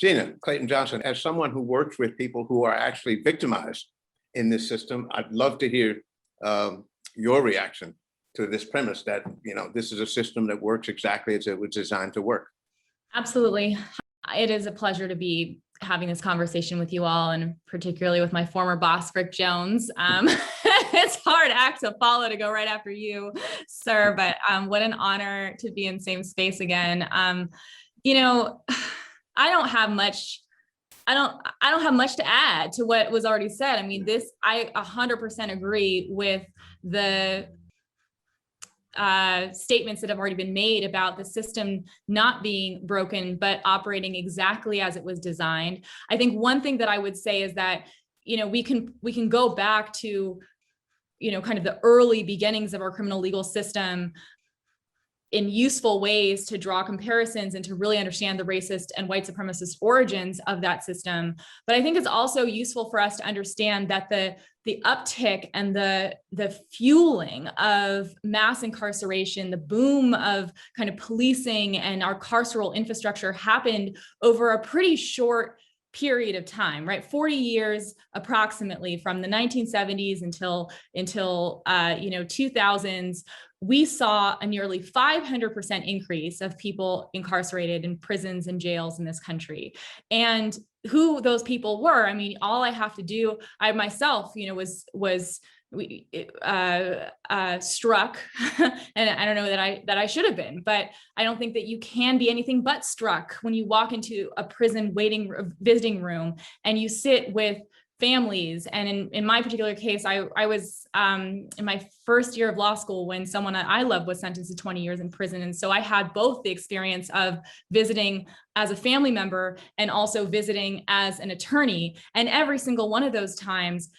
Gina, Clayton Johnson, as someone who works with people who are actually victimized in this system, I'd love to hear your reaction to this premise that, this is a system that works exactly as it was designed to work. Absolutely. It is a pleasure to be having this conversation with you all, and particularly with my former boss, Rick Jones. It's a hard act to follow to go right after you, sir, but what an honor to be in same space again. I don't have much to add to what was already said. I mean, I 100% agree with the statements that have already been made about the system not being broken, but operating exactly as it was designed. I think one thing that I would say is that, we can go back to, kind of the early beginnings of our criminal legal system in useful ways to draw comparisons and to really understand the racist and white supremacist origins of that system. But I think it's also useful for us to understand that the uptick and the fueling of mass incarceration, the boom of kind of policing and our carceral infrastructure happened over a pretty short period of time, right? 40 years approximately, from the 1970s until 2000s. We saw a nearly 500% increase of people incarcerated in prisons and jails in this country. And who those people were, I mean, all I have to do, I myself, was struck, and I don't know that I should have been, but I don't think that you can be anything but struck when you walk into a prison visiting room and you sit with families. And in my particular case, I was in my first year of law school when someone I loved was sentenced to 20 years in prison. And so I had both the experience of visiting as a family member and also visiting as an attorney. And every single one of those times,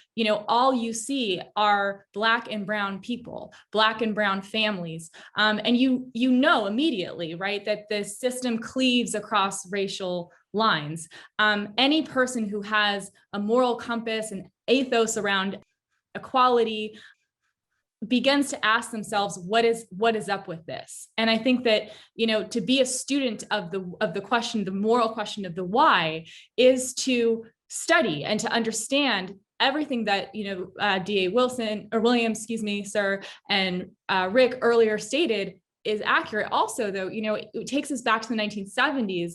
all you see are Black and brown people, Black and brown families. And you know immediately, right, that the system cleaves across racial lines. Any person who has a moral compass and ethos around equality begins to ask themselves, what is up with this? And I think that, to be a student of the question, the moral question of the why, is to study and to understand everything that, DA Williams, sir, and Rick earlier stated is accurate. Also, though, it takes us back to the 1970s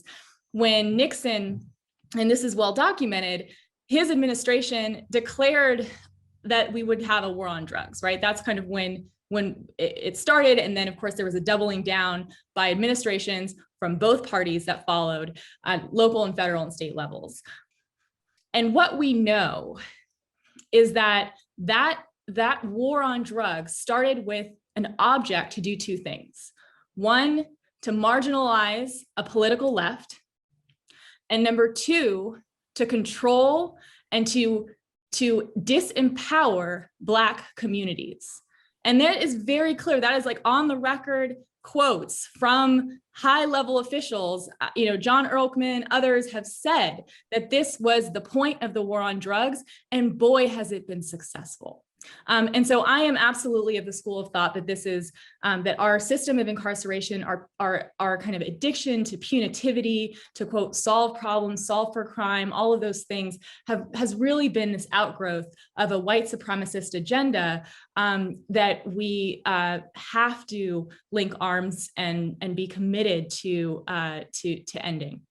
when Nixon, and this is well documented, his administration declared that we would have a war on drugs, right? That's kind of when it started. And then, of course, there was a doubling down by administrations from both parties that followed at local and federal and state levels. And what we know is that war on drugs started with an object to do two things. One, to marginalize a political left. And number two, to control and to disempower Black communities. And that is very clear. That is like on the record quotes from high level officials. John Ehrlichman, others have said that this was the point of the war on drugs, and boy, has it been successful. And so I am absolutely of the school of thought that this is that our system of incarceration, our kind of addiction to punitivity, to quote, solve problems, solve for crime, all of those things has really been this outgrowth of a white supremacist agenda that we have to link arms and be committed to ending.